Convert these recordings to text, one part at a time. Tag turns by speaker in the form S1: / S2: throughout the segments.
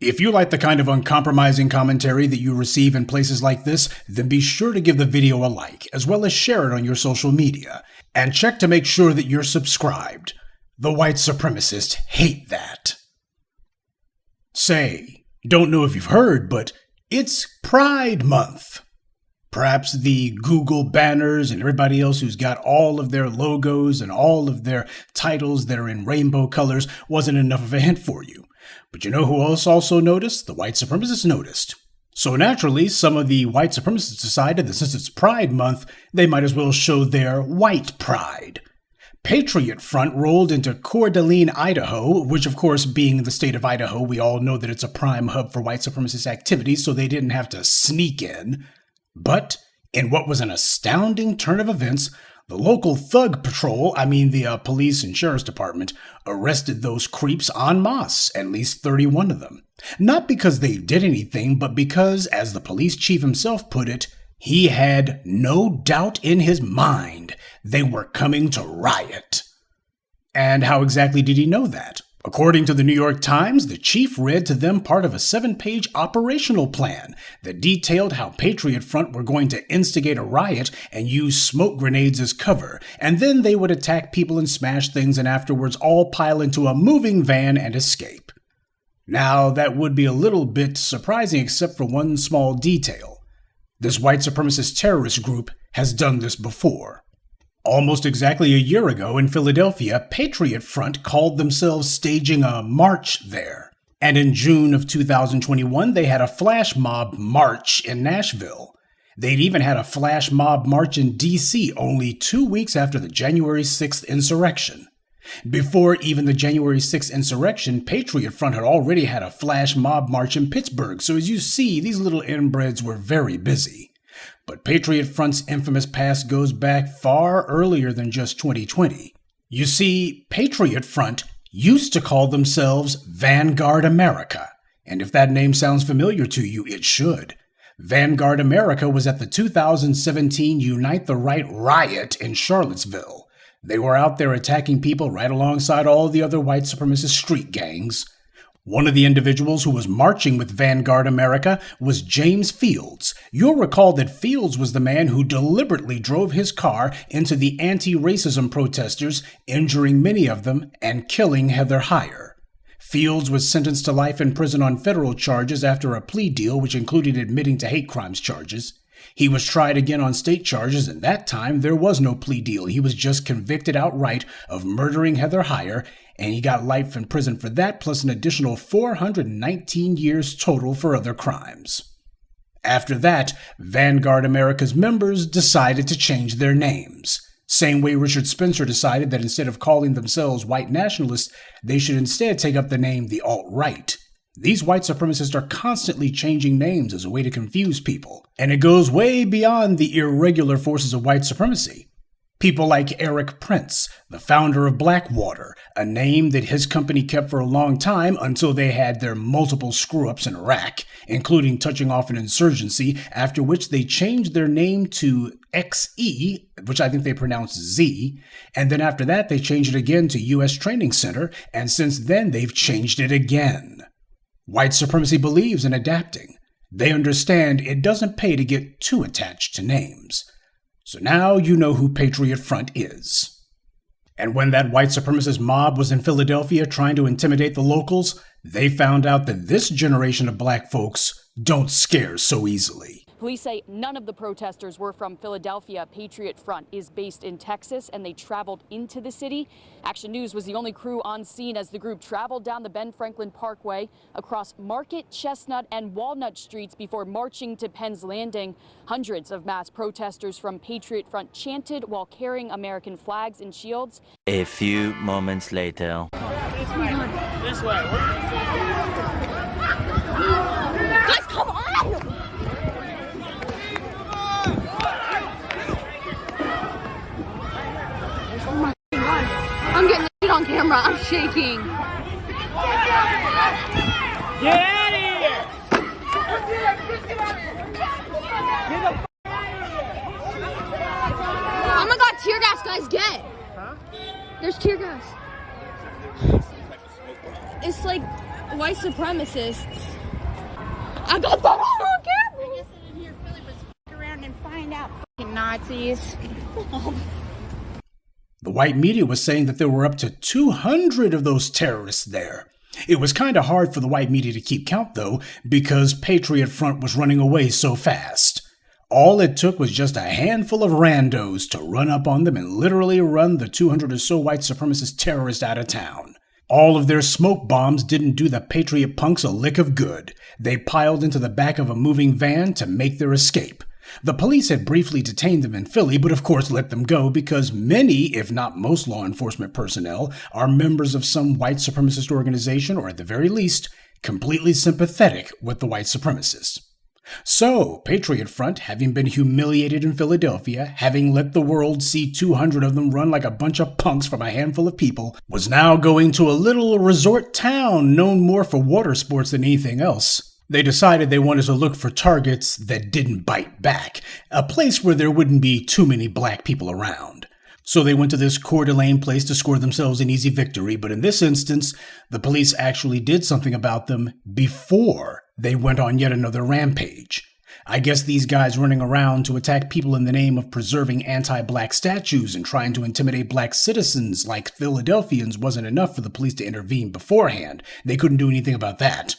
S1: If you like the kind of uncompromising commentary that you receive in places like this, then be sure to give the video a like, as well as share it on your social media. And check to make sure that you're subscribed. The white supremacists hate that. Say, don't know if you've heard, but it's Pride Month. Perhaps the Google banners and everybody else who's got all of their logos and all of their titles that are in rainbow colors wasn't enough of a hint for you. But you know who else also noticed? The white supremacists noticed. So naturally, some of the white supremacists decided that since it's Pride Month, they might as well show their white pride. Patriot Front rolled into Coeur d'Alene, Idaho, which of course, being in the state of Idaho, we all know that it's a prime hub for white supremacist activities, so they didn't have to sneak in. But in what was an astounding turn of events, the local thug patrol, the police and sheriff's department, arrested those creeps en masse, at least 31 of them. Not because they did anything, but because, as the police chief himself put it, he had no doubt in his mind they were coming to riot. And how exactly did he know that? According to the New York Times, the chief read to them part of a 7-page operational plan that detailed how Patriot Front were going to instigate a riot and use smoke grenades as cover, and then they would attack people and smash things and afterwards all pile into a moving van and escape. Now, that would be a little bit surprising except for one small detail. This white supremacist terrorist group has done this before. Almost exactly a year ago in Philadelphia, Patriot Front called themselves staging a march there. And in June of 2021, they had a flash mob march in Nashville. They'd even had a flash mob march in D.C. only 2 weeks after the January 6th insurrection. Before even the January 6th insurrection, Patriot Front had already had a flash mob march in Pittsburgh, so as you see, these little inbreds were very busy. But Patriot Front's infamous past goes back far earlier than just 2020. You see, Patriot Front used to call themselves Vanguard America, and if that name sounds familiar to you, it should. Vanguard America was at the 2017 Unite the Right riot in Charlottesville. They were out there attacking people right alongside all the other white supremacist street gangs. One of the individuals who was marching with Vanguard America was James Fields. You'll recall that Fields was the man who deliberately drove his car into the anti-racism protesters, injuring many of them and killing Heather Heyer. Fields was sentenced to life in prison on federal charges after a plea deal which included admitting to hate crimes charges. He was tried again on state charges, and that time there was no plea deal. He was just convicted outright of murdering Heather Heyer, and he got life in prison for that, plus an additional 419 years total for other crimes. After that, Vanguard America's members decided to change their names. Same way Richard Spencer decided that instead of calling themselves white nationalists, they should instead take up the name the alt-right. These white supremacists are constantly changing names as a way to confuse people, and it goes way beyond the irregular forces of white supremacy. People like Eric Prince, the founder of Blackwater, a name that his company kept for a long time until they had their multiple screw-ups in Iraq, including touching off an insurgency, after which they changed their name to XE, which I think they pronounce Z, and then after that they changed it again to U.S. Training Center, and since then they've changed it again. White supremacy believes in adapting. They understand it doesn't pay to get too attached to names. So now you know who Patriot Front is. And when that white supremacist mob was in Philadelphia trying to intimidate the locals, they found out that this generation of black folks don't scare so easily.
S2: Police say none of the protesters were from Philadelphia. Patriot Front is based in Texas, and they traveled into the city. Action News was the only crew on scene as the group traveled down the Ben Franklin Parkway, across Market, Chestnut, and Walnut Streets before marching to Penn's Landing. Hundreds of mass protesters from Patriot Front chanted while carrying American flags and shields.
S3: A few moments later.
S4: This way.
S2: Guys, come on!
S5: I'm getting it on camera. I'm shaking.
S4: Get out of here!
S5: Oh my god, tear gas, guys, get! There's tear gas. It's like white supremacy. supremacists. I got that on camera.
S6: I guess in here, Philly was f*** around and find out f***ing Nazis.
S1: The white media was saying that there were up to 200 of those terrorists there. It was kind of hard for the white media to keep count, though, because Patriot Front was running away so fast. All it took was just a handful of randos to run up on them and literally run the 200 or so white supremacist terrorists out of town. All of their smoke bombs didn't do the Patriot punks a lick of good. They piled into the back of a moving van to make their escape. The police had briefly detained them in Philly, but of course let them go because many, if not most law enforcement personnel, are members of some white supremacist organization or at the very least, completely sympathetic with the white supremacists. So, Patriot Front, having been humiliated in Philadelphia, having let the world see 200 of them run like a bunch of punks from a handful of people, was now going to a little resort town known more for water sports than anything else. They decided they wanted to look for targets that didn't bite back, a place where there wouldn't be too many black people around. So they went to this Coeur d'Alene place to score themselves an easy victory, but in this instance, the police actually did something about them before they went on yet another rampage. I guess these guys running around to attack people in the name of preserving anti-black statues and trying to intimidate black citizens like Philadelphians wasn't enough for the police to intervene beforehand. They couldn't do anything about that.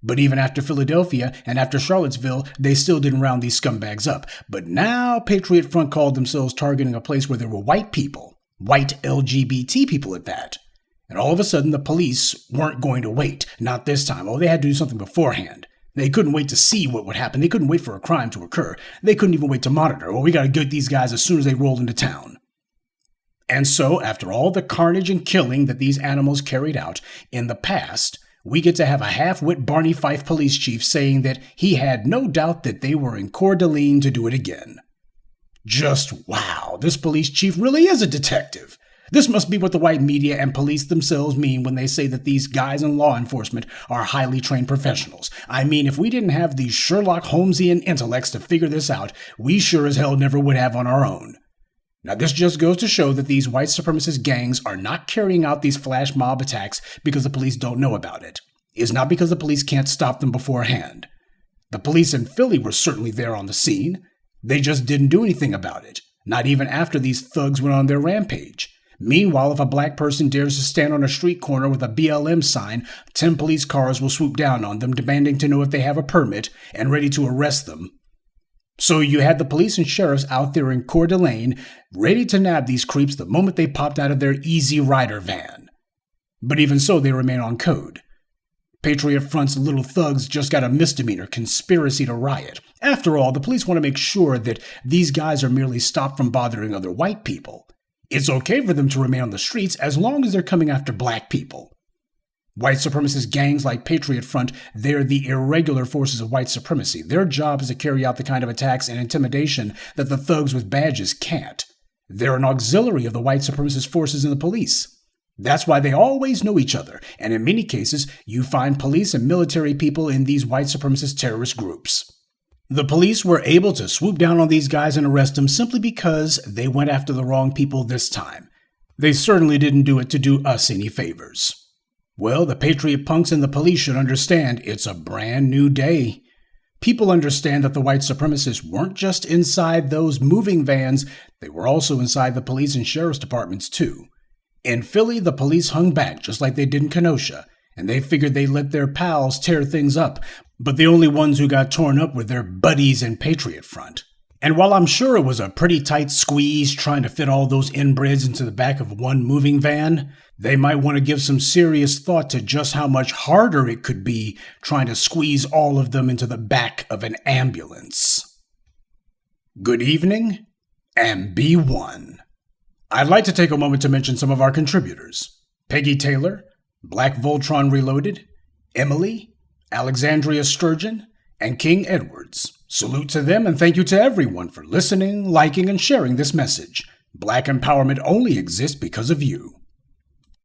S1: But even after Philadelphia and after Charlottesville, they still didn't round these scumbags up. But now Patriot Front called themselves targeting a place where there were white people, white LGBT people at that. And all of a sudden, the police weren't going to wait. Not this time. Oh, they had to do something beforehand. They couldn't wait to see what would happen. They couldn't wait for a crime to occur. They couldn't even wait to monitor. Oh, we got to get these guys as soon as they roll into town. And so, after all the carnage and killing that these animals carried out in the past, we get to have a half-wit Barney Fife police chief saying that he had no doubt that they were in Coeur d'Alene to do it again. Just wow, this police chief really is a detective. This must be what the white media and police themselves mean when they say that these guys in law enforcement are highly trained professionals. I mean, if we didn't have these Sherlock Holmesian intellects to figure this out, we sure as hell never would have on our own. Now, this just goes to show that these white supremacist gangs are not carrying out these flash mob attacks because the police don't know about it. It's not because the police can't stop them beforehand. The police in Philly were certainly there on the scene. They just didn't do anything about it, not even after these thugs went on their rampage. Meanwhile, if a black person dares to stand on a street corner with a BLM sign, 10 police cars will swoop down on them, demanding to know if they have a permit and ready to arrest them. So you had the police and sheriffs out there in Coeur d'Alene, ready to nab these creeps the moment they popped out of their Easy Rider van. But even so, they remain on code. Patriot Front's little thugs just got a misdemeanor, conspiracy to riot. After all, the police want to make sure that these guys are merely stopped from bothering other white people. It's okay for them to remain on the streets as long as they're coming after black people. White supremacist gangs like Patriot Front, they're the irregular forces of white supremacy. Their job is to carry out the kind of attacks and intimidation that the thugs with badges can't. They're an auxiliary of the white supremacist forces in the police. That's why they always know each other, and in many cases, you find police and military people in these white supremacist terrorist groups. The police were able to swoop down on these guys and arrest them simply because they went after the wrong people this time. They certainly didn't do it to do us any favors. Well, the Patriot punks and the police should understand it's a brand new day. People understand that the white supremacists weren't just inside those moving vans, they were also inside the police and sheriff's departments too. In Philly, the police hung back just like they did in Kenosha, and they figured they'd let their pals tear things up, but the only ones who got torn up were their buddies in Patriot Front. And while I'm sure it was a pretty tight squeeze trying to fit all those inbreds into the back of one moving van, they might want to give some serious thought to just how much harder it could be trying to squeeze all of them into the back of an ambulance. Good evening, and be one. I'd like to take a moment to mention some of our contributors. Peggy Taylor, Black Voltron Reloaded, Emily, Alexandria Sturgeon, and King Edwards. Salute to them and thank you to everyone for listening, liking, and sharing this message. Black empowerment only exists because of you.